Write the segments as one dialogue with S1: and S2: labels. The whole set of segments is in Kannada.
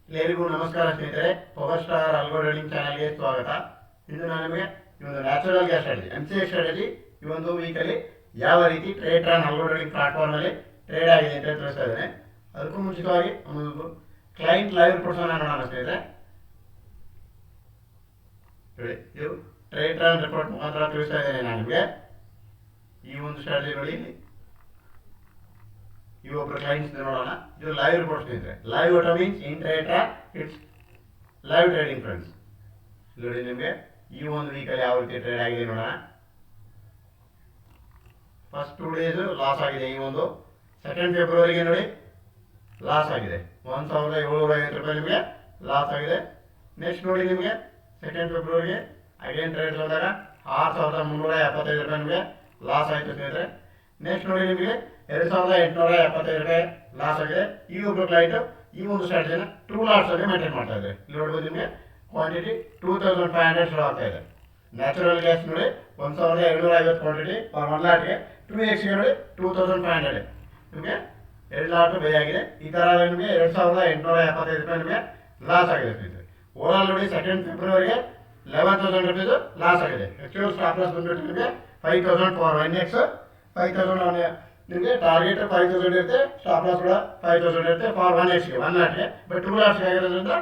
S1: ಎಲ್ಲರಿಗೂ ನಮಸ್ಕಾರ ಸ್ನೇಹಿತರೆ. ಪವರ್ ಸ್ಟಾರ್ ಅಲ್ಗೋ ಟ್ರೇಡಿಂಗ್ ಚಾನಲ್ಗೆ ಸ್ವಾಗತ. ಇದು ನಾನು ನಿಮಗೆ ಈ ಒಂದು natural gas strategy MCX strategy ಈ ಒಂದು ವೀಕಲ್ಲಿ ಯಾವ ರೀತಿ ಟ್ರೇಡ್ ಅಲ್ಗೋ ಟ್ರೇಡಿಂಗ್ ಪ್ಲಾಟ್ಫಾರ್ಮಲ್ಲಿ ಟ್ರೇಡ್ ಆಗಿದೆ ಅಂತ ತಿಳಿಸ್ತಾ ಇದ್ದೇನೆ. ಅದಕ್ಕೂ ಮುಂಚಿತವಾಗಿ ಒಂದು ಕ್ಲೈಂಟ್ ಲೈವ್ ರಿಪೋರ್ಟ್ಸ್ ನೋಡೋಣ ಸ್ನೇಹಿತರೆ. ಇದು ಟ್ರೇಡ್ ರಿಪೋರ್ಟ್ ಮುಖಾಂತರ ತಿಳಿಸ್ತಾ ಇದ್ದೇನೆ ನಾನು ನಿಮಗೆ. ಈ ಒಂದು ಸ್ಟ್ರಾಟಜಿ ನೋಡಿ, ಈ ಒಬ್ಬರು ಕ್ಲೈಂಟ್ಸ್ ನೋಡೋಣ. ಇದು ಲೈವ್ ರಿಪೋರ್ಟ್ ಸ್ನೇಹಿತರೆ. Live auto means in trade it's live trading friends. ನೋಡಿ ನಿಮಗೆ ಈ ಒಂದು ವೀಕಲ್ಲಿ ಯಾವ ರೀತಿ ಟ್ರೇಡ್ ಆಗಿದೆ ನೋಡೋಣ. ಫಸ್ಟ್ 2 ಡೇಸ್ ಲಾಸ್ ಆಗಿದೆ. ಈ ಒಂದು 2 ಫೆಬ್ರವರಿಗೆ ನೋಡಿ ಲಾಸ್ ಆಗಿದೆ, 1750 ರೂಪಾಯಿ ನಿಮಗೆ ಲಾಸ್ ಆಗಿದೆ. ನೆಕ್ಸ್ಟ್ ನೋಡಿ ನಿಮಗೆ 2 ಫೆಬ್ರವರಿಗೆ ಅಗೇನ್ ಟ್ರೇಡ್ ಹೋದಾಗ 6375 ರೂಪಾಯಿ ನಿಮಗೆ ಲಾಸ್ ಆಯಿತು ಸ್ನೇಹಿತರೆ. ನೆಕ್ಸ್ಟ್ ನೋಡಿ ನಿಮಗೆ 2875 ರೂಪಾಯಿ ಲಾಸ್ ಆಗಿದೆ. ಈ ಒಬ್ಬರು ಕ್ಲೈಂಟ್ ಈ ಒಂದು ಸ್ಟ್ರಾಟಜಿನ 2 ಲಾಟ್ಸ್ ಆಗಿ ಮೇಂಟೈನ್ ಮಾಡ್ತಾ ಇದ್ದಾರೆ. ಇಲ್ಲಿ ನೋಡ್ಬೋದು ನಿಮಗೆ ಕ್ವಾಂಟಿಟಿ 2500 ಶೋ ಆಗ್ತಾ ಇದೆ. ನ್ಯಾಚುರಲ್ ಗ್ಯಾಸ್ ನೋಡಿ 1750 ಕ್ವಾಂಟಿಟಿ ಫಾರ್ 1 ಲಾಟ್ಗೆ, 2x ನೋಡಿ 2500 ನಿಮಗೆ 2 ಲಾಟ್ ಬೈ ಆಗಿದೆ. ಈ ಥರ ನಿಮಗೆ 2875 ರೂಪಾಯಿ ನಿಮಗೆ ಲಾಸ್ ಆಗಿದೆ ಸ್ನೇಹಿತರೆ. ಓವರಾಲ್ ನೋಡಿ 2 ಫೆಬ್ರವರಿಗೆ 11000 ರುಪೀಸ್ ಲಾಸ್ ಆಗಿದೆ. ಆ್ಯಕ್ಚುಯಲ್ ಸ್ಟಾಪ್ ಲಾಸ್ ಬಂದ್ಬಿಟ್ಟು ನಿಮಗೆ 5000 ಫಾರ್ 1x, 5000 ನಿಮಗೆ ಟಾರ್ಗೆಟ್ 5000 ಇರುತ್ತೆ, ಸ್ಟಾಪ್ ಲಾಸ್ ಕೂಡ 5000 ಇರುತ್ತೆ ಫಾರ್ 1xಗೆ 1 ಲಾಟ್ಗೆ. ಬಟ್ 2 ಲಾಟ್ಸ್ಗೆ ಆಗಿರೋದ್ರಿಂದ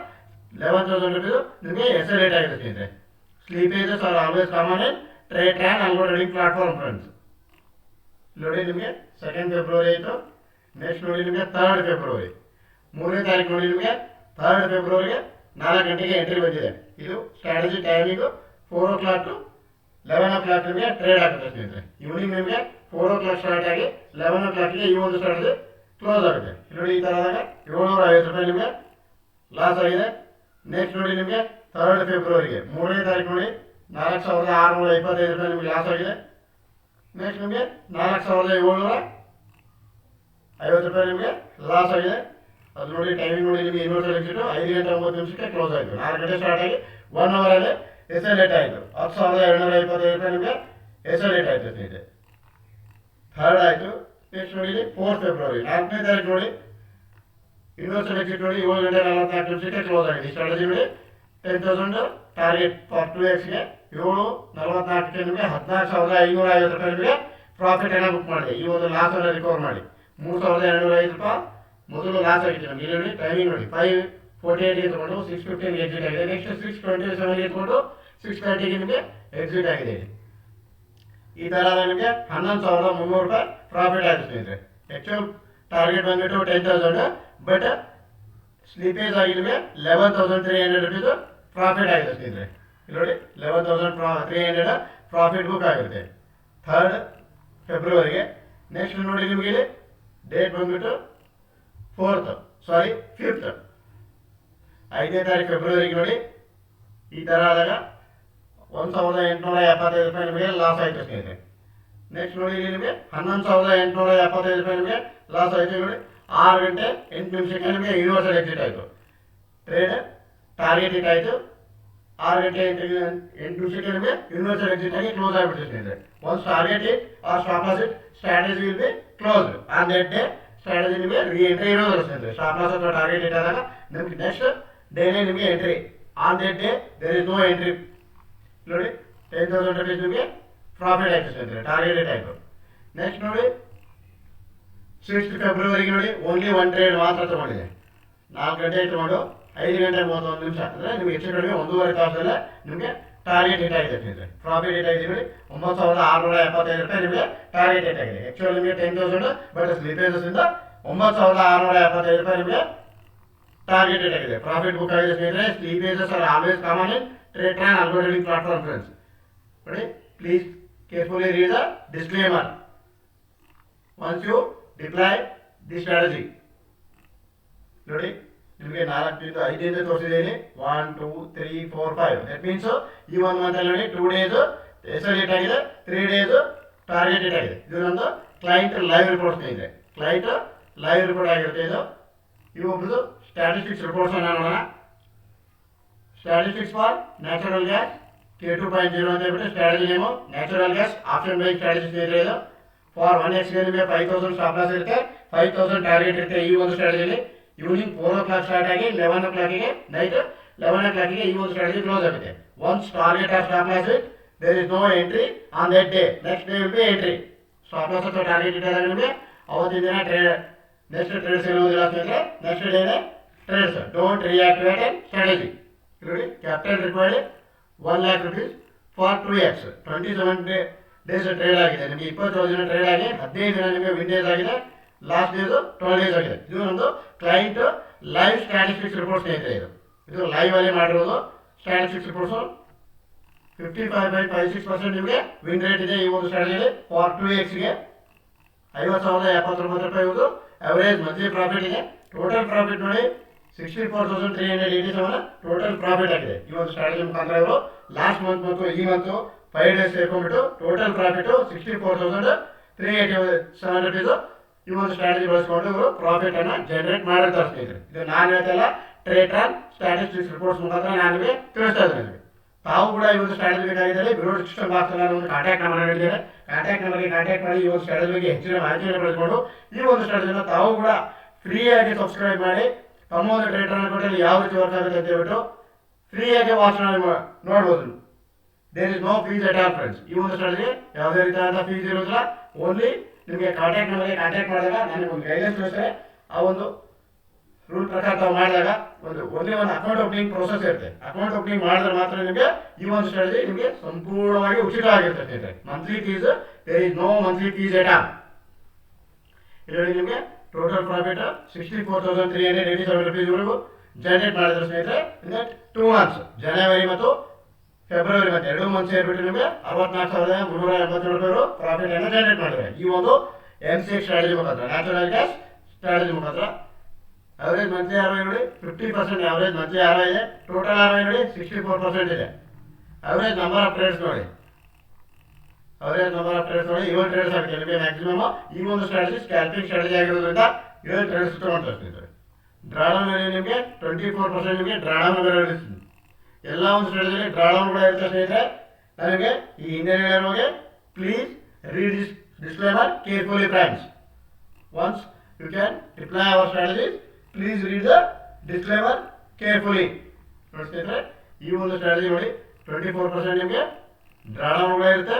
S1: 11000 ರುಪೀಸ್ ನಿಮಗೆ ರೇಟ್ ಆಗಿದೆ ಸ್ನೇಹಿತರೆ. Slippages are always common in trade algo trading platform friends. ನೋಡಿ ನಿಮಗೆ 2 ಫೆಬ್ರವರಿ ಆಯಿತು. ನೆಕ್ಸ್ಟ್ ನೋಡಿ ನಿಮಗೆ 3 ಫೆಬ್ರವರಿ, 3ನೇ ತಾರೀಕು ನೋಡಿ ನಿಮಗೆ 3 ಫೆಬ್ರವರಿಗೆ 4 ಗಂಟೆಗೆ ಎಂಟ್ರಿ ಬಂದಿದೆ. ಇದು strategy timing 4 o'clock to 11 o'clock ನಿಮಗೆ ಟ್ರೇಡ್ ಆಗುತ್ತೆ ಸ್ನೇಹಿತರೆ. ಈವ್ನಿಂಗ್ ನಿಮಗೆ 4 o'clock ಸ್ಟಾರ್ಟ್ ಆಗಿ 11 o'clockಗೆ ಈ ಒಂದು ಸ್ಟ್ರಾಟಜಿ ಕ್ಲೋಸ್ ಆಗುತ್ತೆ. ನೋಡಿ ಈ ಥರ ಆದಾಗ 750 ರೂಪಾಯಿ ನಿಮಗೆ ಲಾಸ್ ಆಗಿದೆ. ನೆಕ್ಸ್ಟ್ ನೋಡಿ ನಿಮಗೆ 3 ಫೆಬ್ರವರಿಗೆ 3ನೇ ತಾರೀಕು ನೋಡಿ 4625 ರೂಪಾಯಿ ನಿಮಗೆ ಲಾಸ್ ಆಗಿದೆ. ನೆಕ್ಸ್ಟ್ ನಿಮಗೆ 4750 ರೂಪಾಯಿ ನಿಮಗೆ ಲಾಸ್ ಆಗಿದೆ. ಅದು ನೋಡಿ ಟೈಮಿಂಗ್ ನೋಡಿ ನಿಮಗೆ ಯೂನಿವರ್ಸಲ್ ಎಕ್ಸಿಟ್ 5:09 ಕ್ಲೋಸ್ ಆಯಿತು. 4 ಗಂಟೆ ಸ್ಟಾರ್ಟ್ ಆಗಿ 1 ಅವರಲ್ಲಿ ರೇಟ್ ಆಯಿತು. 10225 ರೂಪಾಯಿ ನಿಮಗೆ ರೇಟ್ ಆಯಿತು ಸ್ನೇಹಿತರೆ. 3rd ಆಯಿತು. ನೆಕ್ಸ್ಟ್ ನೋಡಿ 4 ಫೆಬ್ರವರಿ 4ನೇ ತಾರೀಕು ನೋಡಿ ಯೂನಿವರ್ಸಲ್ ಎಕ್ಸಿಟ್ ನೋಡಿ 7:44 ಕ್ಲೋಸ್ ಆಗಿದೆ. ಈ ಸ್ಟ್ರಾಟಜಿ ನೋಡಿ 10,000 ಟಾರ್ಗೆಟ್ ಫಾರ್ 2xಗೆ 7:44 ನಿಮಗೆ 14,550 ರೂಪಾಯಿ ನಿಮಗೆ ಪ್ರಾಫಿಟ್ ಅನ್ನು ಬುಕ್ ಮಾಡಿದೆ. ಈ ಒಂದು ಲಾಸ್ ಅನ್ನು ರಿಕವರ್ ಮಾಡಿ 3,205 ರೂಪಾಯಿ ಮೊದಲು ಲಾಸ್ ಆಗಿತ್ತು ನಮಗೆ. ಇಲ್ಲಿ ನೋಡಿ ಟೈಮಿಂಗ್ ನೋಡಿ 5:48 ತಗೊಂಡು 6:15 ಎಕ್ಸಿಟ್ ಆಗಿದೆ. ನೆಕ್ಸ್ಟ್ 6:27 ತಗೊಂಡು 6:30 ನಿಮಗೆ ಎಕ್ಸಿಟ್ ಆಗಿದೆ. ಈ ಥರ ನಿಮಗೆ 11,300 ರೂಪಾಯಿ ಪ್ರಾಫಿಟ್ ಆಯಿತು ಸ್ನೇಹಿತರೆ. ಆ್ಯಕ್ಚುಯಲ್ ಟಾರ್ಗೆಟ್ ಬಂದ್ಬಿಟ್ಟು 10,000, ಬಟ್ ಸ್ಲಿಪೇಜ್ ಆಗಿ ನಿಮಗೆ 11,300 ರುಪೀಸ್ ಪ್ರಾಫಿಟ್ ಆಗಿದೆ ಸ್ನೇಹಿತರೆ. ಇಲ್ಲಿ ನೋಡಿ 11,300 ಪ್ರಾಫಿಟ್ ಬುಕ್ ಆಗಿರುತ್ತೆ 3rd ಫೆಬ್ರವರಿಗೆ. ನೆಕ್ಸ್ಟ್ ನೋಡಿ ನಿಮಗೆ ಇಲ್ಲಿ ಡೇಟ್ ಬಂದ್ಬಿಟ್ಟು 5th 5ನೇ ತಾರೀಕು ಫೆಬ್ರವರಿಗೆ ನೋಡಿ ಈ ಥರ ಆದಾಗ 1,875 ರೂಪಾಯಿ ನಿಮಗೆ ಲಾಸ್ ಆಯಿತು ಸ್ನೇಹಿತರೆ. ನೆಕ್ಸ್ಟ್ ನೋಡಿ ಇಲ್ಲಿ ನಿಮಗೆ 11,875 ರೂಪಾಯಿ ನಿಮಗೆ ಲಾಸ್ ಆಯಿತು. ನೋಡಿ 6 ಗಂಟೆ 8 ನಿಮಿಷಕ್ಕೆ ನಿಮಗೆ ಯೂನಿವರ್ಸಲ್ ಎಕ್ಸಿಟ್ ಆಯಿತು. ಟ್ರೇಡ್ ಟಾರ್ಗೆಟ್ ಹಿಟ್ ಆಯಿತು. 6 ಗಂಟೆ 8 ನಿಮಿಷಕ್ಕೆ ನಿಮಗೆ ಯೂನಿವರ್ಸಲ್ ಎಕ್ಸಿಟ್ ಆಗಿ ಕ್ಲೋಸ್ ಆಗಿಬಿಟ್ಟು ಸ್ನೇಹಿತರೆ. Once target hit or stop loss hit strategy will be close on that day. Strategy ನಿಮಗೆ ರೀ ಎಂಟ್ರಿ ಇರೋದಿಲ್ಲ ಸ್ನೇಹಿತರೆ. ಸ್ಟಾಪ್ ಲಾಸ್ ಅಥವಾ ಟಾರ್ಗೆಟ್ ಹಿಟ್ ಆದಾಗ ನಿಮಗೆ ನೆಕ್ಸ್ಟ್ ಡೇನೇ ನಿಮಗೆ entry. On that day there is no entry. ನೋಡಿ 10,000 ರುಪೀಸ್ ನಿಮಗೆ ಪ್ರಾಫಿಟ್ ಆಯಿತು ಸ್ನೇಹಿತರೆ, ಟಾರ್ಗೆಟ್ ಹಿಟ್ ಆಯಿತು. ನೆಕ್ಸ್ಟ್ ನೋಡಿ 6th ಫೆಬ್ರವರಿಗೆ ನೋಡಿ ಓನ್ಲಿ 1 ಟ್ರೇಡ್ ಮಾತ್ರ ತೊಗೊಂಡಿದೆ. 4 ಗಂಟೆ ತೊಗೊಂಡು 5 ಗಂಟೆ 31 ನಿಮಿಷ ಅಂದರೆ ನಿಮಗೆ ಹೆಚ್ಚು ಕಡಿಮೆ 1.5 ತಾಸಲ್ಲೇ ನಿಮಗೆ ಟಾರ್ಗೆಟ್ ಹಿಟ್ ಆಗಿದೆ ಸ್ನೇಹಿತರೆ. ಪ್ರಾಫಿಟ್ ಹಿಟ್ ಆಗಿದೆ ನೋಡಿ 9,675 ರೂಪಾಯಿ ನಿಮಗೆ ಟಾರ್ಗೆಟ್ ಹಿಟ್ ಆಗಿದೆ. ಆ್ಯಕ್ಚುಲಿ ನಿಮಗೆ 10,000, ಬಟ್ ಸ್ಲೀಪೇಜಸ್ಸಿಂದ 9,675 ರೂಪಾಯಿ ನಿಮಗೆ ಟಾರ್ಗೆಟ್ ಹಿಟ್ ಆಗಿದೆ. ಪ್ರಾಫಿಟ್ ಬುಕ್ ಆಗಿದೆ ಸ್ನೇಹಿತರೆ. Slippages are always common in trade algo trading platform friends. ನೋಡಿ please carefully read the disclaimer once you deploy this strategy. ನೋಡಿ ನಿಮಗೆ 4ರಿಂದ 5 ತೋರಿಸಿದ್ದೀನಿ. 1 2 3 4 5 ದಟ್ ಮೀನ್ಸ್ ಈ ಒಂದು ಮಂತಲ್ಲಿ ನೋಡಿ 2 ಡೇಸ್ ರೇಟ್ ಆಗಿದೆ, 3 ಡೇಸ್ ಟಾರ್ಗೆಟ್ ಹಿಟ್ ಆಗಿದೆ. ಇದು ನಮ್ಮದು ಕ್ಲೈಂಟ್ ಲೈವ್ ರಿಪೋರ್ಟ್ಸ್ ಇದೆ. ಕ್ಲೈಂಟ್ ಲೈವ್ ರಿಪೋರ್ಟ್ ಆಗಿರುತ್ತೆ ಇದು. ಒಬ್ಬರು ಸ್ಟ್ಯಾಟಿಸ್ಟಿಕ್ಸ್ ರಿಪೋರ್ಟ್ಸ್ ಅನ್ನು ನೋಡೋಣ. Statistics for natural gas K2.0 ಅಂತ ಹೇಳ್ಬಿಟ್ಟು strategy name. Natural gas option bike strategy ಸ್ನೇಹಿತರೆ. ಇದು ಫಾರ್ 1xಗೆ ನಿಮಗೆ 5,000 ಸ್ಟಾಪ್ ಲಾಸ್ ಇರುತ್ತೆ, 5,000 ಟಾರ್ಗೆಟ್ ಇರುತ್ತೆ. ಈ ಒಂದು ಸ್ಟ್ರಾಟಜಿಲಿ ಈವ್ನಿಂಗ್ 4 o'clock ಸ್ಟಾರ್ಟ್ ಆಗಿ 11 o'clock ನೈಟ್ 11 o'clock ಈ ಒಂದು ಸ್ಟ್ರಾಟಜಿ ಕ್ಲೋಸ್ ಆಗುತ್ತೆ. Once target or stop loss it there is no entry on that day. Next day will be entry. Stop loss ಅಥವಾ ಟಾರ್ಗೆಟ್ ಇಟ್ಟಾಗ ನಿಮಗೆ ಅವತ್ತಿನ ದಿನ ನೆಕ್ಸ್ಟ್ ಟ್ರೇಡ್ಸ್ ಇರುವುದಿಲ್ಲ ಅಂತಂದರೆ ನೆಕ್ಸ್ಟ್ ಡೇನೇ trades. Don't reactivate and strategy. ನೋಡಿ capital required 1 lakh rupees for 2x. 27 days trade ಆಗಿದೆ ನಿಮಗೆ. 20 ದಿನ ಟ್ರೇಡ್ ಆಗಿ 15 ದಿನ ನಿಮಗೆ ವಿನ್ ಡೇಸ್ ಆಗಿದೆ. ಲಾಸ್ಟ್ ಡೇಸು 12 days ಆಗಿದೆ. ಇದು ನಮ್ಮದು ಕ್ಲೈಂಟ್ ಲೈವ್ ಸ್ಟ್ಯಾಟಿಸ್ಟಿಕ್ಸ್ ರಿಪೋರ್ಟ್ ಸ್ನೇಹಿತರೆ. ಇದು ಲೈವ್ ಅಲ್ಲಿ ಮಾಡಿರೋದು ಸ್ಟ್ಯಾಟಿಸ್ಟಿಕ್ಸ್ ರಿಪೋರ್ಟ್ಸು. 55.56% ನಿಮಗೆ ವಿನ್ ರೇಟ್ ಇದೆ ಈ ಒಂದು ಸ್ಟ್ರಾಟಜಿಯಲ್ಲಿ. ಫಾರ್ 2xಗೆ 50,079 ರೂಪಾಯಿ ಇವುದು ಅವರೇಜ್ ಮಂತ್ಲಿ ಪ್ರಾಫಿಟ್ ಇದೆ. ಟೋಟಲ್ ಪ್ರಾಫಿಟ್ ನೋಡಿ 64,387 ಟೋಟಲ್ ಪ್ರಾಫಿಟ್ ಆಗಿದೆ ಈ ಒಂದು ಸ್ಟ್ರಾಟಜಿ ಮುಖಾಂತರ. ಇವರು ಲಾಸ್ಟ್ ಮಂತ್ ಮತ್ತು ಈ ಮಂತು 5 days ಸೇರ್ಕೊಂಡ್ಬಿಟ್ಟು ಟೋಟಲ್ ಪ್ರಾಫಿಟ್ 64,387 rupees ಈ ಒಂದು ಸ್ಟ್ರಾಟಜಿ ಬಳಸ್ಕೊಂಡು ಇವರು ಪ್ರಾಫಿಟ್ ಅನ್ನು ಜನರೇಟ್ ಮಾಡಿರ್ತಾರೆ ಸ್ನೇಹಿತರೆ. ಇದು ನಾನು ಹೇಳ್ತಲ್ಲ, ಟ್ರೇಡ್ ಆನ್ ಸ್ಟ್ಯಾಟಿಸ್ಟಿಕ್ಸ್ ರಿಪೋರ್ಟ್ಸ್ ಮುಖಾಂತರ ನಾನು ನಿಮಗೆ ತಿಳಿಸ್ತಾ ಇದ್ದೇನೆ. ತಾವು ಕೂಡ ಈ ಒಂದು ಸ್ಟ್ರಾಟಜಿ ಬೇಕಾಗಿದ್ದರೆ ಬಿಲೋ ಡಿಸ್ಕ್ರಿಪ್ಷನ್ ಬಾಕ್ಸ್ ನಾನು ಒಂದು ಕಾಂಟ್ಯಾಕ್ಟ್ ನಂಬರ್ ನೀಡಿದ್ದೇನೆ. ಕಾಂಟ್ಯಾಕ್ಟ್ ನಂಬರ್ಗೆ ಕಾಂಟ್ಯಾಕ್ಟ್ ಮಾಡಿ ಈ ಒಂದು ಸ್ಟ್ರಾಟಜಿ ಬಗ್ಗೆ ಹೆಚ್ಚಿನ ಮಾಹಿತಿಯನ್ನು ಪಡೆದುಕೊಂಡು ಈ ಒಂದು ಸ್ಟ್ರಾಟಜಿನ ತಾವು ಕೂಡ ಫ್ರೀಯಾಗಿ ಸಬ್ಸ್ಕ್ರೈಬ್ ಮಾಡಿ ತಮ್ಮ ಒಂದು ಟ್ರೇಡರ್ ಅಕೌಂಟಲ್ಲಿ ಯಾವ ರೀತಿ ವರ್ಕ್ ಆಗುತ್ತೆ ಅಂತ ಹೇಳ್ಬಿಟ್ಟು ಫ್ರೀಯಾಗಿ ವಾಚ್ ನೋಡ್ಬೋದು. There is no fees at all friends. ಈ ಒಂದು ಸ್ಟ್ರಾಟಜಿಗೆ ಯಾವುದೇ ರೀತಿಯಾದ ಫೀಸ್ ಇರೋದಿಲ್ಲ. ಓನ್ಲಿ ನಿಮಗೆ ಕಾಂಟ್ಯಾಕ್ಟ್ ನಂಬರ್ಗೆ ಕಾಂಟ್ಯಾಕ್ಟ್ ಮಾಡಿದಾಗ ನನಗೆ ಒಂದು ಗೈಡೆನ್ಸ್ ಕಳಿಸ್ತಾರೆ. ಆ ಒಂದು ರೂಲ್ ಪ್ರಕಾರ ತಾವು ಮಾಡಿದಾಗ ಒಂದು ಅಕೌಂಟ್ ಓಪನಿಂಗ್ ಪ್ರೋಸೆಸ್ ಇರುತ್ತೆ. ಅಕೌಂಟ್ ಓಪನಿಂಗ್ ಮಾಡಿದ್ರೆ ಮಾತ್ರ ನಿಮಗೆ ಈ ಒಂದು ಸ್ಟ್ರಾಟಜಿ ನಿಮಗೆ ಸಂಪೂರ್ಣವಾಗಿ ಉಚಿತವಾಗಿರ್ತದೆ. Monthly fees there is no monthly fees at all. ಇಲ್ಲಿ ನಿಮಗೆ ಟೋಟಲ್ ಪ್ರಾಫಿಟ್ 64,387 rupees ವರೆಗೂ ಜನರೇಟ್ ಮಾಡಿದ್ರೆ ಸ್ನೇಹಿತರೆ. 2 months ಜನವರಿ ಮತ್ತು ಫೆಬ್ರವರಿ ಮತ್ತು 2 months ಸೇರಿಬಿಟ್ಟು ನಿಮಗೆ 64,387 ರೂಪಾಯಿ ಪ್ರಾಫಿಟ್ ಅನ್ನು ಜನರೇಟ್ ಮಾಡಿದ್ದಾರೆ ಈ ಒಂದು MCX ಸ್ಟ್ರಾಟಜಿ ಮುಖಾಂತರ, ನ್ಯಾಚುರಲ್ ಗ್ಯಾಸ್ ಸ್ಟ್ರಾಟಜಿ ಮುಖಾಂತರ. ಅವರೇಜ್ ಮಂತ್ಲಿ ಆರ್ ನೋಡಿ 50% ಅವರೇಜ್ ಮಂತ್ಲಿ ಆರ್ ಇದೆ. ಟೋಟಲ್ ಆರ್ ನೋಡಿ 64% ಇದೆ. ಅವರೇಜ್ ನಂಬರ್ ಆಫ್ ಟ್ರೇಡ್ಸ್ ನೋಡಿ, ಅವರೇಜ್ ನಂಬರ್ ಆಫ್ ಟ್ರೇಡ್ಸ್ ನೋಡಿ 7 ಟ್ರೇಡ್ಸ್ ಆಗುತ್ತೆ ನಿಮಗೆ ಮ್ಯಾಕ್ಸಿಮಮ್. ಈ ಒಂದು ಸ್ಟ್ರಾಟಜಿ ಸ್ಕ್ಯಾಲ್ಪಿಂಗ್ ಸ್ಟ್ರಾಟಜಿ ಆಗಿರೋದ್ರಿಂದ 7 ಟ್ರೇಡ್ಸ್ ತಗೊಂಡಿರ್ತಿದ್ದಾರೆ. ಡ್ರಾಡೌನ್ ನಿಮಗೆ 24% ನಿಮಗೆ ಡ್ರಾಡೌನ್ ಇರುತ್ತೆ. ಎಲ್ಲ ಒಂದು ಸ್ಟ್ರಾಟಜಿಯಲ್ಲಿ ಡ್ರಾಡೌನ್ ಕೂಡ ಇರುತ್ತೆ ಸ್ನೇಹಿತರೆ. ನನಗೆ ಈ ಹಿಂದೆ ಹೇಳಿರುವಾಗೆ please read this disclaimer carefully friends. Once you can apply our strategies, please read the disclaimer carefully. ನೋಡ್ತಿದ್ರೆ ಈ ಒಂದು ಸ್ಟ್ರಾಟಜಿ ನೋಡಿ 24% ನಿಮಗೆ ಡ್ರಾಡೌನ್ ಕೂಡ ಇರುತ್ತೆ.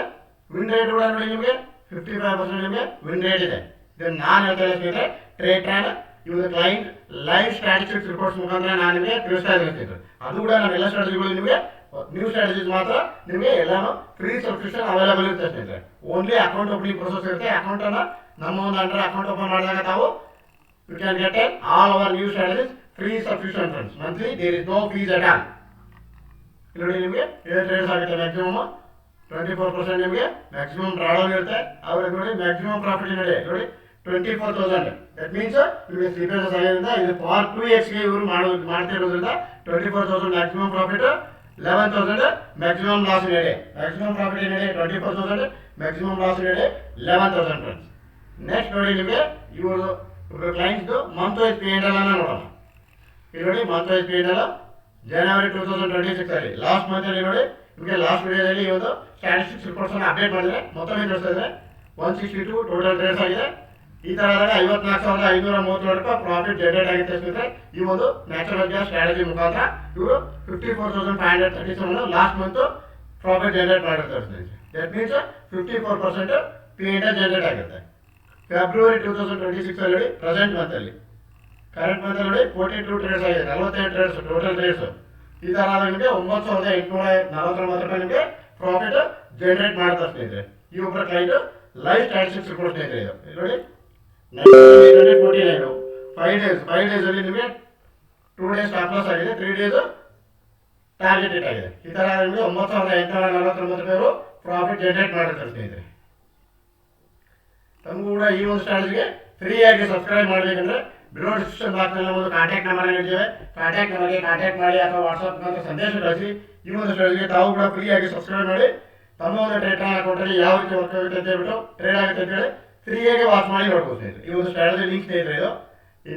S1: ವಿನ್ ರೇಟ್ ಕೂಡ ನೋಡಿ ನಿಮಗೆ 55% ನಿಮಗೆ ವಿನ್ ರೇಟ್ ಇದೆ. ಇದನ್ನು ನಾನು ಹೇಳ್ತಾ ಇದ್ದೆ ಸ್ನೇಹಿತರೆ, ಟ್ರೇಡ್ ಟ್ರಾನ್ ಇವಾಗ ಕ್ಲೈಂಟ್ ಲೈವ್ ಸ್ಟ್ಯಾಟಿಸ್ಟಿಕ್ಸ್ ರಿಪೋರ್ಟ್ಸ್ ಮುಖಾಂತರ ನಾನು ನಿಮಗೆ ತಿಳಿಸ್ತಾ ಇದ್ದೀನಿ ಸ್ನೇಹಿತರೆ. ಅದು ಕೂಡ ನಮ್ಮೆಲ್ಲ ಸ್ಟ್ರಾಟಜಿಗಳು ನಿಮಗೆ ನ್ಯೂ ಸ್ಟ್ರಾಟಜೀಸ್ ಮಾತ್ರ ನಿಮಗೆ ಎಲ್ಲಾನು ಫ್ರೀ ಸಬ್ಸ್ಕ್ರಿಪ್ಷನ್ ಅವೈಲೇಬಲ್ ಇರುತ್ತೆ ಸ್ನೇಹಿತರೆ. ಓನ್ಲಿ ಅಕೌಂಟ್ ಓಪನಿಂಗ್ ಪ್ರೊಸೆಸ್ ಇರುತ್ತೆ. ಅಕೌಂಟನ್ನು ನಮ್ಮ ಒಂದು ಅಂಡರ್ ಅಕೌಂಟ್ ಓಪನ್ ಮಾಡಿದಾಗ ತಾವು you can get all our new strategies free subscription friends. Monthly there is no fees at all. ಇಲ್ಲಿ ನೋಡಿ ನಿಮಗೆ 7 ಟ್ರೇಡ್ಸ್ ಆಗುತ್ತೆ. ಮ್ಯಾಕ್ಸಿಮಮ್ 24% ನಿಮಗೆ ಮ್ಯಾಕ್ಸಿಮಮ್ ಡ್ರಾಡೌನ್ ಇರುತ್ತೆ. ಅವ್ರಿಗೆ ನೋಡಿ ಮ್ಯಾಕ್ಸಿಮಮ್ ಪ್ರಾಫಿಟ್ ನೋಡಿ 24,000. ದಟ್ ಮೀನ್ಸ್ ನಿಮಗೆ ಸ್ಲೀಪೇಜಸ್ ಆಗಿರೋದ್ರಿಂದ ಇದು ಫಾರ್ 2xಗೆ ಇವರು ಮಾಡ್ತಿರೋದ್ರಿಂದ 24,000 ಮ್ಯಾಕ್ಸಿಮಮ್ ಪ್ರಾಫಿಟ್, 11,000 ಮ್ಯಾಕ್ಸಿಮಮ್ ಲಾಸ್ ಇದೆ. ಮ್ಯಾಕ್ಸಿಮಮ್ ಪ್ರಾಫಿಟ್ ಏನಿದೆ 24,000, ಮ್ಯಾಕ್ಸಿಮಮ್ ಲಾಸ್ ಇದೆ 11,000 ಫ್ರೆಂಡ್ಸ್. ನೆಕ್ಸ್ಟ್ ನೋಡಿ ನಿಮಗೆ ಇವರು ಕ್ಲೈಂಟ್ಸ್ದು ಮಂತ್ ವೈಸ್ ಪಿ ಎಲ್ ಅನ್ನು ನೋಡೋಣ. ಇಲ್ಲಿ ನೋಡಿ ಮಂತ್ ವೈಸ್ ಪಿ ಎಲ್ ಜನವರಿ 2026 ಅಲ್ಲಿ ಲಾಸ್ಟ್ ಮಂತಲ್ಲಿ ನೋಡಿ ನಿಮಗೆ ಲಾಸ್ಟ್ ವಿಡಿಯೋದಲ್ಲಿ ಈ ಒಂದು ಸ್ಟ್ಯಾಟಿಸ್ಟಿಕ್ಸ್ ರಿಪೋರ್ಟ್ಸ್ ಅನ್ನು ಅಪ್ಡೇಟ್ ಮಾಡಿದರೆ ಮತ್ತೊಮ್ಮೆ ತೋರಿಸ್ತಾ ಇದ್ದಾರೆ. 162 ಟೋಟಲ್ ಟ್ರೇಡ್ಸ್ ಆಗಿದೆ. ಈ ಥರದಾಗ 54,537 ರೂಪಾಯಿ ಪ್ರಾಫಿಟ್ ಜನರೇಟ್ ಆಗುತ್ತೆ ಸ್ನೇಹಿತರೆ. ಈ ಒಂದು ನ್ಯಾಚುರಲ್ ಗ್ಯಾಸ್ ಸ್ಟ್ರಾಟಜಿ ಮುಖಾಂತರ ಇವರು 54,537 ಲಾಸ್ಟ್ ಮಂತ್ ಪ್ರಾಫಿಟ್ ಜನರೇಟ್ ಮಾಡಿರ್ತಾರೆ ಸ್ನೇಹಿತರೆ. That means 54% P L generate ಆಗುತ್ತೆ. ಫೆಬ್ರವರಿ 2026 ಅಲ್ಲಿ ಪ್ರೆಸೆಂಟ್ ಮಂತಲ್ಲಿ ಕರೆಂಟ್ ಮಂತಲ್ಲಿ ನೋಡಿ 42 ಟ್ರೇಡ್ಸ್ ಆಗಿದೆ. 47 ಟ್ರೇಡ್ಸ್ ಟೋಟಲ್ ಟ್ರೇಡ್ಸ್. ಈ ಥರ ನಿಮಗೆ 9,849 ರೂಪಾಯಿ ನಿಮಗೆ ಪ್ರಾಫಿಟ್ ಜನರೇಟ್ ಮಾಡ್ತಾರೆ ಸ್ನೇಹಿತರೆ. ಈ ಒಬ್ಬರ ಕ್ಲೈಂಟ್ ಲೈವ್ ಸ್ಟ್ಯಾಟಿಸ್ಟಿಕ್ಸ್ ರಿಪೋರ್ಟ್ ಸ್ನೇಹಿತರೆ. ಇದು ನೋಡಿ 49 5 ಡೇಸ್ ಅಲ್ಲಿ ನಿಮಗೆ 2 days ಸ್ಟಾಪ್ ಲಾಸ್ ಆಗಿದೆ, 3 days ಟಾರ್ಗೆಟ್ ಹಿಟ್ ಆಗಿದೆ. ಈ ಥರ ನಿಮಗೆ 9,849 ರೂಪಾಯಿ ಪ್ರಾಫಿಟ್ ಜನರೇಟ್ ಮಾಡಿರ್ತಾರೆ ಸ್ನೇಹಿತರೆ. ತಮಗೂ ಕೂಡ ಈ ಒಂದು ಸ್ಟ್ರಾಟಜಿಗೆ ಫ್ರೀಯಾಗಿ ಸಬ್ಸ್ಕ್ರೈಬ್ ಮಾಡಬೇಕಂದ್ರೆ ಬಿಲೋ ಡಿಸ್ಕ್ರಿಪ್ಷನ್ ಬಾಕ್ಸ್ನಲ್ಲಿ ಒಂದು ಕಾಂಟ್ಯಾಕ್ಟ್ ನಂಬರ್ ನೀಡಿದ್ದೇವೆ. ಕಾಂಟ್ಯಾಕ್ಟ್ ನಂಬರ್ಗೆ ಕಾಂಟ್ಯಾಕ್ಟ್ ಮಾಡಿ ಅಥವಾ ವಾಟ್ಸಪ್ ಅಂತ ಸಂದೇಶ ಕಳಿಸಿ ಈ ಒಂದು ಸ್ಟ್ರಾಟಜಿಗೆ ತಾವು ಕೂಡ ಫ್ರೀಯಾಗಿ ಸಬ್ಸ್ಕ್ರೈಬ್ ಮಾಡಿ ತಮ್ಮ ಒಂದು ಟ್ರೇಡ್ ಅಕೌಂಟಲ್ಲಿ ಯಾವ ರೀತಿ ವರ್ಕ್ ಆಗುತ್ತೆ ಅಂತ ಹೇಳ್ಬಿಟ್ಟು ಟ್ರೇಡ್ ಆಗುತ್ತೆ ಅಂತ ಹೇಳಿ ಫ್ರೀಯಾಗಿ ವಾಚ್ ಮಾಡಿ ನೋಡ್ಬೋದು ಸ್ನೇಹಿತರೆ. ಈ ಒಂದು ಸ್ಟ್ರಾಟಜಿ ಲಿಂಕ್ ಸ್ನೇಹಿತರೆ ಇದು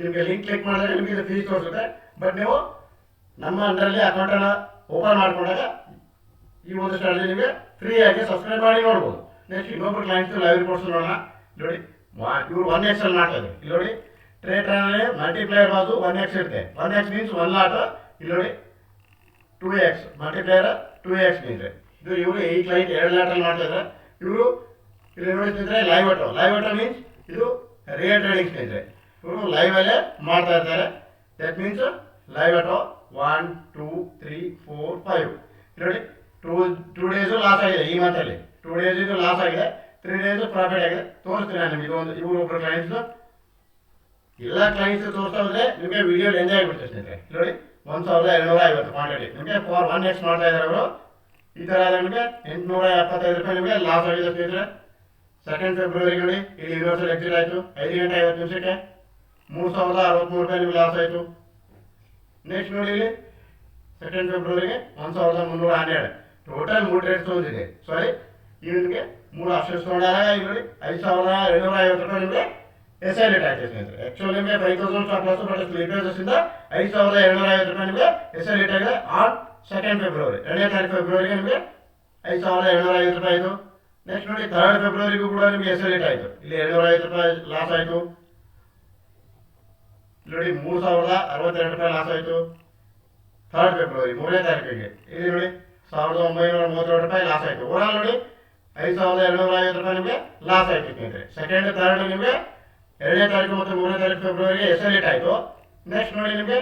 S1: ನಿಮಗೆ ಲಿಂಕ್ ಕ್ಲಿಕ್ ಮಾಡಿದ್ರೆ ನಿಮಗೆ ಇದು ಫೀಸ್ ತೋರಿಸುತ್ತೆ. ಬಟ್ ನೀವು ನಮ್ಮ ಅಂಡರಲ್ಲಿ ಅಕೌಂಟನ್ನು ಓಪನ್ ಮಾಡಿಕೊಂಡಾಗ ಈ ಒಂದು ಸ್ಟ್ರಾಟಜಿ ನಿಮಗೆ ಫ್ರೀಯಾಗಿ ಸಬ್ಸ್ಕ್ರೈಬ್ ಮಾಡಿ ನೋಡ್ಬೋದು. ನೆಕ್ಸ್ಟ್ ಇನ್ನೊಬ್ಬರು ಕ್ಲೈಂಟ್ಸ್ ಲೈವ್ ರಿಪೋರ್ಟ್ಸ್ ನೋಡೋಣ. ನೋಡಿ ಇವರು 1x ಅಲ್ಲಿ ಮಾಡ್ತಾ ಇದ್ದಾರೆ. ಇಲ್ಲಿ ನೋಡಿ ಟ್ರೇಡ್ ಟ್ರಾನಲ್ಲಿ ಮಲ್ಟಿಪ್ಲೇಯರ್ ಬಾಜು 1x ಇರುತ್ತೆ. 1x means 1 lot. ಇಲ್ಲಿ ನೋಡಿ 2x ಮಲ್ಟಿಪ್ಲೇಯರ್ 2x ಮೀನ್ಸ್ ಇದು ಇವರು ಈ ಕ್ಲೈಂಟ್ 2 ಲಾಟಲ್ಲಿ ಮಾಡ್ತಾ ಇದ್ದಾರೆ. ಇವರು ಇಲ್ಲಿ ನೋಡಿ ಸ್ನೇಹಿತರೆ ಲೈವ್ ಆಟೋ ಮೀನ್ಸ್ ಇದು ರಿಯಲ್ ಟ್ರೇಡಿಂಗ್ ಸ್ನೇಹಿತರೆ. ಇವರು ಲೈವಲ್ಲೇ ಮಾಡ್ತಾ ಇರ್ತಾರೆ. ದಟ್ ಮೀನ್ಸ್ ಲೈವ್ ಆಟೋ 1 2 3 4 5 ನೋಡಿ 2 ಡೇಸು ಲಾಸ್ ಆಗಿದೆ. ಈ ಮಂತಲ್ಲಿ 2 ಡೇಸ್ ಇದು ಲಾಸ್ ಆಗಿದೆ, 3 ಡೇಸು ಪ್ರಾಫಿಟ್ ಆಗಿದೆ. ತೋರಿಸ್ತೀನಿ ನಾನು ನಿಮಗೆ ಒಂದು ಇವರು ಒಬ್ಬರು ಕ್ಲೈಂಟ್ಸು ಎಲ್ಲ ಕ್ಲೈಂಟ್ಸ್ ತೋರಿಸ್ತಾ ಹೋದರೆ ನಿಮಗೆ ವಿಡಿಯೋ ಎಂಜಾಯ್ ಆಗಿಬಿಡ್ತದೆ ಸ್ನೇಹಿತರೆ. ನೋಡಿ 1250 ಕ್ವಾಂಟಿಟಿ ನಿಮಗೆ ಫಾರ್ 1x ಮಾಡ್ತಾ ಇದ್ದಾರೆ ಅವರು. ಈ ಥರ ನಿಮಗೆ 875 ರೂಪಾಯಿ ನಿಮಗೆ ಲಾಸ್ ಆಗಿದೆ ಸ್ನೇಹಿತರೆ. 2 ಫೆಬ್ರವರಿ ನೋಡಿ ಇಲ್ಲಿ ಯೂನಿವರ್ಸಲ್ ಎಕ್ಸಿಟ್ ಆಯಿತು 5 ಗಂಟೆ 50 ನಿಮಿಷಕ್ಕೆ 3063 ರೂಪಾಯಿ ನಿಮಗೆ ಲಾಸ್ ಆಯಿತು. ನೆಕ್ಸ್ಟ್ ನೋಡಿ ಇಲ್ಲಿ 2 ಫೆಬ್ರವರಿಗೆ 1312 ಟೋಟಲ್ 3 ಟ್ರೇಡ್ಸ್ ತೊಗೊಂಡಿದೆ. ಸಾರಿ ಈ ನಿಮಗೆ 3 ಆಪ್ಷನ್ಸ್ ತೊಗೊಂಡಾಗ ಇಲ್ಲಿ ನೋಡಿ 5750 ರೂಪಾಯಿ ನಿಮಗೆ ಎಸ್ ಐ ರೇಟ್ ಆಯ್ತು ಸ್ನೇಹಿತರೆ. ಆ್ಯಕ್ಚುಲಿ ನಿಮಗೆ 5000 ಸ್ಟಾಪ್ ಲಾಸ್ ಬಟ್ ಸ್ಲೀಪರ್ಸಿಂದ 5250 ರೂಪಾಯಿ ನಿಮಗೆ ಎಸ್ ಐ ರೇಟ್ ಆಗಿದೆ ಆನ್ 2 ಫೆಬ್ರವರಿ. 2ನೇ ತಾರೀಕು ಫೆಬ್ರವರಿಗೆ ನಿಮಗೆ 5750 ರೂಪಾಯಿ ಆಯಿತು. ನೆಕ್ಸ್ಟ್ ನೋಡಿ 3 ಫೆಬ್ರವರಿಗೂ ಕೂಡ ನಿಮಗೆ ಎಸ್ ಐ ರೇಟ್ ಆಯಿತು. ಇಲ್ಲಿ 250 ರೂಪಾಯಿ ಲಾಸ್ ಆಯಿತು. ನೋಡಿ 3062 ರೂಪಾಯಿ ಲಾಸ್ ಆಯಿತು 3 ಫೆಬ್ರವರಿ 3ನೇ ತಾರೀಕಿಗೆ. ಇಲ್ಲಿ ನೋಡಿ 1932 ರೂಪಾಯಿ ಲಾಸ್ ಆಯಿತು. ಓವರಾಲ್ ನೋಡಿ 5250 ರೂಪಾಯಿ ನಿಮಗೆ ಲಾಸ್ ಆಯಿತು ಸ್ನೇಹಿತರೆ. 2nd 3rd ನಿಮಗೆ 2ನೇ ತಾರೀಕು ಮತ್ತು 3ನೇ ತಾರೀಕು ಫೆಬ್ರವರಿಗೆ ಎಸ್ ಐ ರೇಟ್ ಆಯಿತು. ನೆಕ್ಸ್ಟ್ ನೋಡಿ ನಿಮಗೆ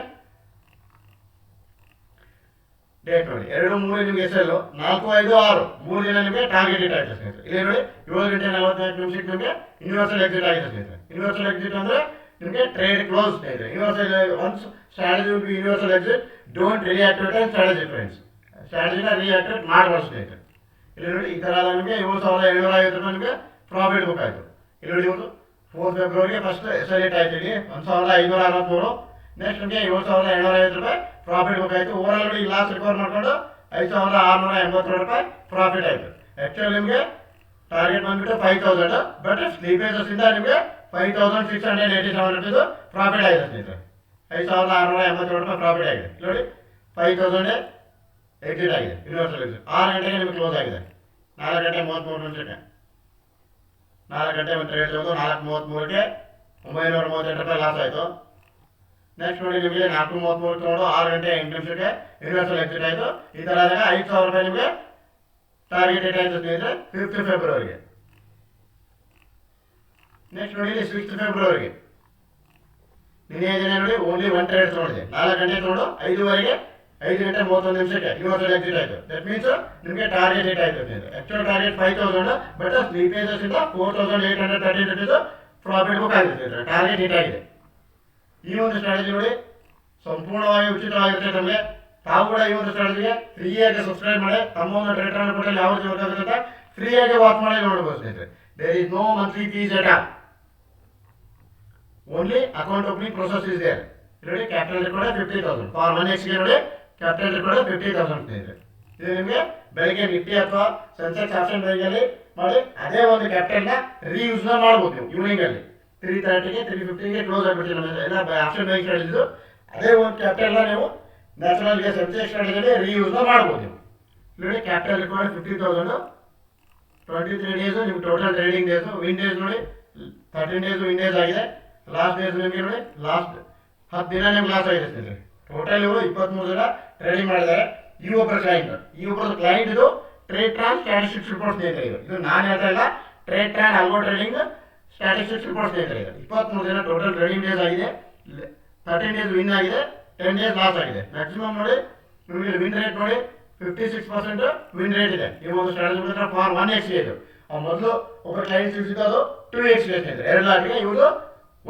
S1: ಡೇಟ್ ನೋಡಿ 2 3 ನಿಮಗೆ ಎಸ್ ಎಲ್ 4 5 6 3 ದಿನ ನಿಮಗೆ ಟಾರ್ಗೆಟ್ ಡೇಟ್ ಆಯಿತು ಸ್ನೇಹಿತರೆ. ಇಲ್ಲಿ ನೋಡಿ 7 ಗಂಟೆ 44 ನಿಮಿಷಕ್ಕೆ ನಿಮಗೆ ಯೂನಿವರ್ಸಲ್ ಎಕ್ಸಿಟ್ ಆಗಿದೆ ಸ್ನೇಹಿತರೆ. ಯೂನಿವರ್ಸಲ್ ಎಕ್ಸಿಟ್ ಅಂದರೆ ನಿಮಗೆ ಟ್ರೇಡ್ ಕ್ಲೋಸ್ ಸ್ನೇಹಿತರೆ. Universal once strategy will be universal exit don't reactivate and strategy friends. ಸ್ಟ್ರಾಟಜಿನ ರಿಯಾಕ್ಟಿವೇಟ್ ಮಾಡಬಾರ್ದು ಸ್ನೇಹಿತರೆ. ಇಲ್ಲಿ ನೋಡಿ ಈ ಥರ ನಿಮಗೆ 7750 ರೂಪಾಯಿ ನಿಮಗೆ ಪ್ರಾಫಿಟ್ ಬುಕ್ ಆಯಿತು. ಇಲ್ಲಿ ನೋಡಿ ಇವರು 4 ಫೆಬ್ರವರಿಗೆ ಫಸ್ಟ್ ಎಸ್ ಐ ರೇಟ್ ಆಯಿತು ಇಲ್ಲಿ 1563. ನೆಕ್ಸ್ಟ್ ನಿಮಗೆ 7750 ರೂಪಾಯಿ ಪ್ರಾಫಿಟ್ ಬುಕ್ ಆಯಿತು. ಓವರಾಲ್ ನೋಡಿ ಲಾಸ್ ರಿಕವರ್ ಮಾಡಿಕೊಂಡು 5682 ರೂಪಾಯಿ ಪ್ರಾಫಿಟ್ ಆಯಿತು. ಆ್ಯಕ್ಚುಲಿ ನಿಮಗೆ ಟಾರ್ಗೆಟ್ ಬಂದುಬಿಟ್ಟು 5000 ಬಟ್ ಸ್ಲೀಪೇಜಸ್ಸಿಂದ ನಿಮಗೆ 5687 ರೂಪೀಸು ಪ್ರಾಫಿಟ್ ಆಗಿದೆ ಸ್ನೇಹಿತರೆ. 5682 ರೂಪಾಯಿ ಪ್ರಾಫಿಟ್ ಆಗಿದೆ. ನೋಡಿ 5000 ಎಕ್ಸಿಟ್ ಆಗಿದೆ ಯೂನಿವರ್ಸಲ್ ಎಕ್ಸಿಟ್. 6 ಗಂಟೆಗೆ ನಿಮಗೆ ಕ್ಲೋಸ್ ಆಗಿದೆ 4 ಗಂಟೆ 33 ನಿಮಿಷಕ್ಕೆ. 4 ಗಂಟೆ ಒಂದು ಟ್ರೇಡ್ ತಗೊಂಡು 4:33ಕ್ಕೆ 938 ರೂಪಾಯಿ ಲಾಸ್ ಆಯಿತು. ನೆಕ್ಸ್ಟ್ ನೋಡಿ ನಿಮಗೆ 4:33 ತೊಗೊಂಡು 6 ಗಂಟೆ 8 ನಿಮಿಷಕ್ಕೆ ಯೂನಿವರ್ಸಲ್ ಎಕ್ಸಿಟ್ ಆಯಿತು. ಈ ಥರ ಆದಾಗ 5000 ರೂಪಾಯಿ ನಿಮಗೆ ಟಾರ್ಗೆಟ್ ಡೇಟ್ ಆಯಿತು ಸ್ನೇಹಿತರೆ 5th ಫೆಬ್ರವರಿಗೆ. ನೆಕ್ಸ್ಟ್ ನೋಡಿ 6th ಫೆಬ್ರವರಿಗೆ ನಿನ್ನೆ ದಿನ ನೋಡಿ ಓನ್ಲಿ 1 ಟ್ರೇಡ್ ತೊಗೊಂಡಿದೆ. 4 ಗಂಟೆ ತೊಗೊಂಡು 5 ಗಂಟೆ 31 ನಿಮಿಷಕ್ಕೆ ಯೂನಿವರ್ಸಲ್ ಎಕ್ಸಿಟ್ ಆಯಿತು. ದಟ್ ಮೀನ್ಸ್ ನಿಮಗೆ ಟಾರ್ಗೆಟ್ ಡೇಟ್ ಆಯಿತು ಸ್ನೇಹಿತರೆ. ಆ್ಯಕ್ಚುಯಲ್ ಟಾರ್ಗೆಟ್ 5000 ಬಟ್ ಸ್ಲೀಪೇಜಸ್ಸಿಂದ 4830 ರೂಪೀಸು ಪ್ರಾಫಿಟ್ ಬುಕ್ ಆಗಿದೆ ಸ್ನೇಹಿತರೆ. ಟಾರ್ಗೆಟ್ ಹಿಟ್ ಆಗಿದೆ. ಈ ಒಂದು ಸ್ಟ್ರಾಟಜಿ ನೋಡಿ ಸಂಪೂರ್ಣವಾಗಿ ಉಚಿತವಾಗಿರುತ್ತೆ ನಮಗೆ. ತಾವು ಕೂಡ ಈ ಒಂದು ಸ್ಟ್ರಾಟಜಿಗೆ ಫ್ರೀಯಾಗಿ ಸಬ್ಸ್ಕ್ರೈಬ್ ಮಾಡಿ ತಮ್ಮ ಒಂದು ಟ್ರೇಡರ್ ಕೊಟ್ಟಲ್ಲಿ ಯಾವ ರೀತಿ ವರ್ಕ್ ಆಗುತ್ತೆ ಫ್ರೀಯಾಗಿ ವಾಚ್ ಮಾಡಿ ನೋಡ್ಬೋದು ಸ್ನೇಹಿತರೆ. There is no monthly fees at all. Only account opening process is there. ನೋಡಿ ಕ್ಯಾಪಿಟಲ್ ರಿಕ್ವೈರ್ಡ್ 50,000 ಫಾರ್ 1xಗೆ ನೋಡಿ ಕ್ಯಾಪಿಟಲ್ ರಿಕ್ವೈರ್ಡ್ 50,000 ಸ್ನೇಹಿತರೆ. ಇದು ನಿಮಗೆ ಬೆಳಗ್ಗೆ ನಿಫ್ಟಿ ಅಥವಾ ಸೆನ್ಸೆಕ್ಸ್ ಆಪ್ಷನ್ ಬೈಗಲ್ಲಿ ಮಾಡಿ ಅದೇ ಒಂದು ಕ್ಯಾಪಿಟಲ್ನ ರೀಯೂಸ್ನ ಮಾಡ್ಬೋದು ನೀವು. ಈವ್ನಿಂಗಲ್ಲಿ 3:30ಗೆ 3:50ಗೆ ಕ್ಲೋಸ್ ಆಗಿಬಿಡ್ತೀವಿ ನಮ್ಮ ಎಲ್ಲ ಆಪ್ಷನ್ ಬೈಕ್ ಸ್ಟ್ರಾಟಜಿದು. ಅದೇ ಒಂದು ಕ್ಯಾಪಿಟಲ್ನ ನೀವು ನ್ಯಾಚುರಲ್ಗೆ ಸೆನ್ಸೆಕ್ಸ್ ಸ್ಟ್ರಾಟಜಿಯಲ್ಲಿ ರೀಯೂಸ್ನ ಮಾಡ್ಬೋದು ನೀವು. ನೋಡಿ ಕ್ಯಾಪಿಟಲ್ ರಿಕ್ವೈರ್ಡ್ 50,000 23 ಡೇಸು ನಿಮ್ಮ total trading days. Win days ನೋಡಿ 13 ಡೇಸು ವಿನ್ ಡೇಸ್ ಆಗಿದೆ. ಲಾಸ್ಟ್ ಡೇಸ್ ನಿಮಗೆ ನೋಡಿ ಲಾಸ್ಟ್ 10 ದಿನ ನಿಮ್ಗೆ ಲಾಸ್ ಆಗಿದೆ ಸ್ನೇಹಿತರೆ. ಟೋಟಲ್ ಇವರು 23 ದಿನ ಟ್ರೇಡಿಂಗ್ ಮಾಡಿದ್ದಾರೆ. ಈ ಒಬ್ಬರ ಕ್ಲೈಂಟ್ ಇದು ಟ್ರೇಡ್ ಟ್ರಾನ್ ಸ್ಟ್ಯಾಟಿಸ್ಟಿಕ್ಸ್ ರಿಪೋರ್ಟ್ ಸ್ನೇಹಿತರೆ. ಇದು ನಾನು ಹೇಳ್ತಾ ಇಲ್ಲ, Tradetron algo trading statistics report ಸ್ನೇಹಿತರೆ. ಇದು 23 ದಿನ ಟೋಟಲ್ ಟ್ರೇಡಿಂಗ್ ಡೇಸ್ ಆಗಿದೆ. 13 ಡೇಸ್ ವಿನ್ ಆಗಿದೆ, 10 ಡೇಸ್ ಲಾಸ್ ಆಗಿದೆ. ಮ್ಯಾಕ್ಸಿಮಮ್ ನೋಡಿ ನಿಮಗೆ ವಿನ್ ರೇಟ್ ನೋಡಿ 56% ವಿನ್ ರೇಟ್ ಇದೆ. ಈ ಒಂದು ಸ್ಟ್ರಾಟಜಿ ಫಾರ್ 1xಗೆ ಇದು ಮೊದಲು ಒಬ್ಬ ಕ್ಲೈಂಟ್ ಸಿಗೋದು 2xಗೆ ಸ್ನೇಹಿತರೆ. 2 ಲಾಟ್ಗೆ ಇವರು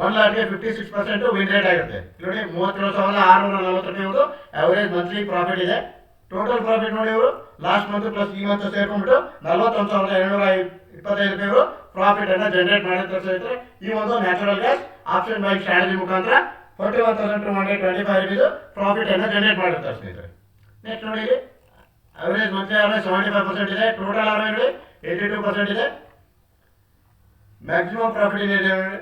S1: 1 ಲಾಟ್ಗೆ 56% ವಿನ್ ರೇಟ್ ಆಗುತ್ತೆ. ನೋಡಿ 37,640 ರೂಪಾಯಿ ಇವರು ಅವರೇಜ್ ಮಂತ್ಲಿ ಪ್ರಾಫಿಟ್ ಇದೆ. ಟೋಟಲ್ ಪ್ರಾಫಿಟ್ ನೋಡಿ ಇವರು ಲಾಸ್ಟ್ ಮಂತ್ ಪ್ಲಸ್ ಈ ಮಂತ್ ಸೇರ್ಕೊಂಡ್ಬಿಟ್ಟು 41,725 ರೂಪಾಯಿ ಇವರು ಪ್ರಾಫಿಟ್ ಅನ್ನು ಜನರೇಟ್ ಮಾಡಿರ್ತಾರೆ ಸ್ನೇಹಿತರೆ. ಈ ಒಂದು natural gas option by strategy ಮುಖಾಂತರ 41,225 ರೂಪೀಸ್ ಪ್ರಾಫಿಟ್ ಅನ್ನು ಜನರೇಟ್ ಮಾಡಿರ್ತಾರೆ ಸ್ನೇಹಿತರೆ. ನೆಕ್ಸ್ಟ್ ನೋಡಿ ಇಲ್ಲಿ ಅವರೇಜ್ ಮಂತ್ಲಿ ಅವರೇಜ್ 75% ಇದೆ. ಟೋಟಲ್ ಅವರೇಜ್ ನೋಡಿ 82% ಇದೆ. ಮ್ಯಾಕ್ಸಿಮಮ್ ಪ್ರಾಫಿಟ್ ಇದೆ ನೋಡಿ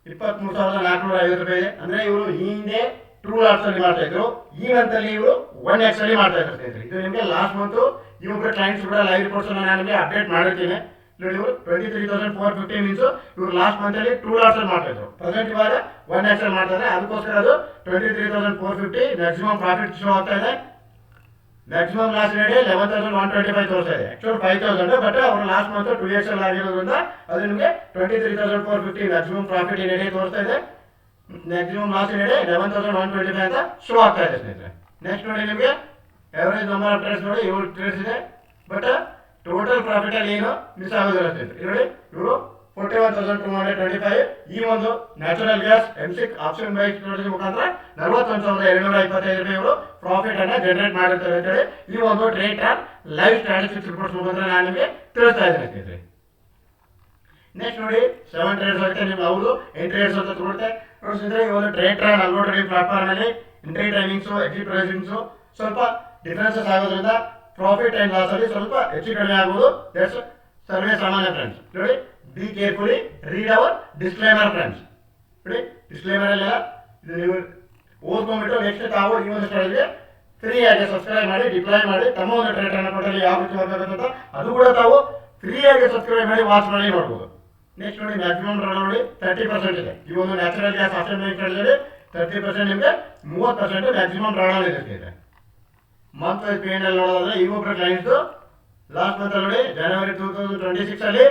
S1: 23,450 ರೂಪಾಯಿ ಇದೆ. ಅಂದರೆ ಇವರು ಹಿಂದೆ 2 ಲಾಟ್ಸ್ ಅಲ್ಲಿ ಮಾಡ್ತಾ ಇದ್ರು, ಈ ಮಂತಲ್ಲಿ ಇವರು 1x ಅಲ್ಲಿ ಮಾಡ್ತಾ ಇದ್ದಾರೆ ಸ್ನೇಹಿತರೆ. ಇದು ನಿಮಗೆ ಲಾಸ್ಟ್ ಮಂತ್ ಈ ಒಬ್ಬರು ಕ್ಲೈಂಟ್ಸ್ ಕೂಡ ಲೈವ್ ರಿಪೋರ್ಟ್ಸ್ ನಾನು ನಿಮಗೆ ಅಪ್ಡೇಟ್ ಮಾಡಿರ್ತೀನಿ. ನೋಡಿ ಇವರು 23,450 ಮೀನ್ಸ್ ಇವರು ಲಾಸ್ಟ್ ಮಂತಲ್ಲಿ 2 ಲಾಟ್ಸ್ ಅಲ್ಲಿ ಮಾಡ್ತಾ ಇದ್ರು. ಪ್ರೆಸೆಂಟ್ ಇವಾಗ 1 lakhs ಅಲ್ಲಿ ಮಾಡ್ತಾರೆ. ಅದಕ್ಕೋಸ್ಕರ ಅದು 23,450 ಮ್ಯಾಕ್ಸಿಮಮ್ ಪ್ರಾಫಿಟ್ ಶೋ ಆಗ್ತಾ ಇದೆ. ಮ್ಯಾಕ್ಸಿಮಮ್ ಲಾಸ್ ರೇಟ್ 11,125 ತೋರಿಸ್ತಾ ಇದೆ. ಆಕ್ಚುಲ್ 5,000, ಬಟ್ ಅವರು ಲಾಸ್ಟ್ ಮಂತ್ 2 lakhs ಅಲ್ಲಿ ಆಗಿರೋದ್ರಿಂದ ಅದು ನಿಮಗೆ 23,450 ಮ್ಯಾಕ್ಸಿಮಮ್ ಪ್ರಾಫಿಟ್ ಇನ್ ಎಡೆ ತೋರಿಸ್ತಾ ಇದೆ. ಮ್ಯಾಕ್ಸಿಮಮ್ ಲಾಸ್ ಇನ್ ಎಡೆ 11,125 ಅಂತ ಶೋ ಆಗ್ತಾ ಇದೆ ಸ್ನೇಹಿತರೆ. ನೆಕ್ಸ್ಟ್ ನೋಡಿ ನಿಮಗೆ ಎವರೇಜ್ ನಂಬರ್ ಆಫ್ ಟ್ರೇಡ್ಸ್ ನೋಡಿ 7 ಟ್ರೇಡ್ಸ್ ಇದೆ, ಬಟ್ ಟೋಟಲ್ ಪ್ರಾಫಿಟ್ ಅಲ್ಲಿ ಏನು ಮಿಸ್ ಆಗೋದಿಲ್ಲ ಸ್ನೇಹಿತರೆ. ನೋಡಿ ಇವರು 41,225 ಈ ಒಂದು natural gas M6 option bike ಮುಖಾಂತರ 41,225 ರೂಪಾಯಿ ಇವರು ಪ್ರಾಫಿಟ್ ಅನ್ನ ಜನರೇಟ್ ಮಾಡಿರ್ತಾರೆ ಅಂತೇಳಿ ಈ ಒಂದು trade trap live statistics reports ಮುಖಾಂತರ ನಾನು ನಿಮಗೆ ತಿಳಿಸ್ತಾ ಇದ್ದೇನೆ ಸ್ನೇಹಿತರೆ. ನೆಕ್ಸ್ಟ್ ನೋಡಿ 7 ಟ್ರೇಡ್ಸ್ ಆಗುತ್ತೆ ನಿಮ್ಗೆ ಹೌದು ಟ್ರೇಡ್ಸ್ ಅಂತ ತಗೊಳುತ್ತೆ. ನೋಡಿದ್ರೆ ಈ ಒಂದು trade trap algo trading platform ಅಲ್ಲಿ ಎಂಟ್ರಿ ಟೈಮಿಂಗ್ಸು ಎಕ್ಸಿಟ್ ಪ್ರೈಸಿಂಗ್ಸು ಸ್ವಲ್ಪ ಡಿಫರೆನ್ಸಸ್ ಆಗೋದ್ರಿಂದ ಪ್ರಾಫಿಟ್ ಅಂಡ್ ಲಾಸ್ ಅಲ್ಲಿ ಸ್ವಲ್ಪ ಹೆಚ್ಚು ಕಡಿಮೆ ಆಗುವುದು. ದಟ್ಸ್ ಸರ್ವೇ ಸಾಮಾನ್ಯ ಫ್ರೆಂಡ್ಸ್. ನೋಡಿ be carefully read our disclaimer friends. ನೋಡಿ ಡಿಸ್ಕ್ಲೇಮರ್ ಎಲ್ಲ ಇದು ನೀವು ಓದ್ಕೊಂಡ್ಬಿಟ್ಟು ನೆಕ್ಸ್ಟ್ ತಾವು ಈ ಒಂದು ಸ್ಟೈಲ್ಗೆ ಫ್ರೀ ಆಗಿ ಸಬ್ಸ್ಕ್ರೈಬ್ ಮಾಡಿ ಡಿಪ್ಲಾಯ್ ಮಾಡಿ ತಮ್ಮ ಒಂದು ಟ್ರೇಡ್ ಅನ್ನು ಕೊಟ್ಟಲ್ಲಿ ಯಾವ ರೀತಿ ಹೋಗಬೇಕಂತ ಅದು ಕೂಡ ತಾವು ಫ್ರೀ ಆಗಿ ಸಬ್ಸ್ಕ್ರೈಬ್ ಮಾಡಿ ವಾಚ್ ಮಾಡಿ ನೋಡ್ಬೋದು. ನೆಕ್ಸ್ಟ್ ನೋಡಿ ಮ್ಯಾಕ್ಸಿಮಮ್ ಡ್ರಾ ನೋಡಿ 30% ಇದೆ. ಈ ಒಂದು ನ್ಯಾಚುರಲ್ ಗ್ಯಾಸ್ ಆಪ್ಷನ್ ಬ್ಯಾಂಕ್ ಅಲ್ಲಿ 30% ನಿಮಗೆ 30% ಮ್ಯಾಕ್ಸಿಮಮ್ ಡ್ರಾ ಇದೆ. ಮಂತ್ ವೈಸ್ ಪೇಮೆಂಟ್ ಅಲ್ಲಿ ನೋಡೋದಾದ್ರೆ ಈ ಒಬ್ಬರ ಕ್ಲೈಂಟ್ಸ್ ಲಾಸ್ಟ್ ಮಂತ್ ನೋಡಿ ಜನವರಿ 2026 ಅಲ್ಲಿ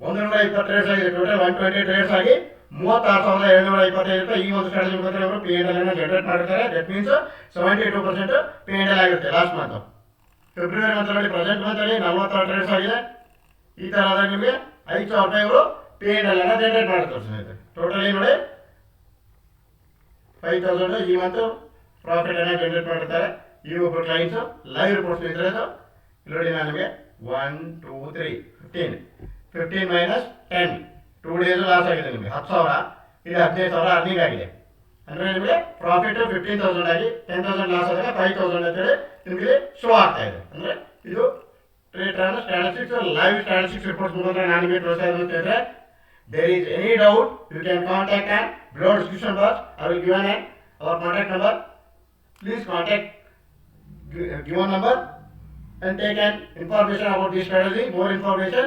S1: 120 ಟ್ರೇಡ್ಸ್ ಆಗಿದೆ. ಟೋಟಲ್ 120 ಟ್ರೇಡ್ಸ್ ಆಗಿ 36,725 ರೂಪಾಯಿ ಈ ಒಂದು ಸ್ಟ್ರಾಟಜಿ ಮುಖಾಂತರ ಅವರು P&L ಅನ್ನು ಜನರೇಟ್ ಮಾಡಿರ್ತಾರೆ. ದಟ್ ಮೀನ್ಸ್ 72% P&L ಆಗಿರುತ್ತೆ ಲಾಸ್ಟ್ ಮಂತ್. ಫೆಬ್ರವರಿ ಮಂತ್ ನೋಡಿ ಪ್ರೆಸೆಂಟ್ ಮಂತ್ ಅಲ್ಲಿ 46 ಟ್ರೇಡ್ಸ್ ಆಗಿದೆ. ಈ ತರ ಆದಾಗ ನಿಮಗೆ 5,000 ರೂಪಾಯಿ ಅವರು P&L ಅನ್ನು ಜನರೇಟ್ ಮಾಡ್ತಾರೆ ಸ್ನೇಹಿತರೆ. ಟೋಟಲಿ ನೋಡಿ 5,000 ಈ ಮಂತ್ ಪ್ರಾಫಿಟ್ ಅನ್ನು ಜನರೇಟ್ ಮಾಡಿರ್ತಾರೆ ಈ ಒಬ್ಬರು ಕ್ಲೈಂಟ್ಸ್. ಲೈವ್ ರಿಪೋರ್ಟ್ಸ್ ಇದ್ರೆ ನೋಡಿ ನಾನು ನಿಮಗೆ 1 2 3 15 ಮೈನಸ್ 10 2 ಡೇಸ್ ಲಾಸ್ ಆಗಿದೆ ನಿಮಗೆ 10,000. ಇಲ್ಲಿ 15,000 ಅರ್ನಿಂಗ್ ಆಗಿದೆ. ಅಂದರೆ ನಿಮಗೆ ಪ್ರಾಫಿಟ್ 15,000 ಆಗಿ 10,000 ಲಾಸ್ ಆದಾಗ 5,000 ಅಂತೇಳಿ ನಿಮಗೆ ಶೋ ಆಗ್ತಾ ಇದೆ. ಅಂದರೆ ಇದು trade statistics live statistics reports ಮುಖಾಂತರ ನಾನು ನಿಮಗೆ ತೋರಿಸ್ತಾ ಇದ್ದೇನೆ. There is any doubt you can contact and below description box I will given our contact number. Please contact given number and take an information about this strategy. More information,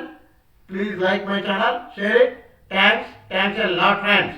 S1: please like my channel, share it. Thanks a lot friends.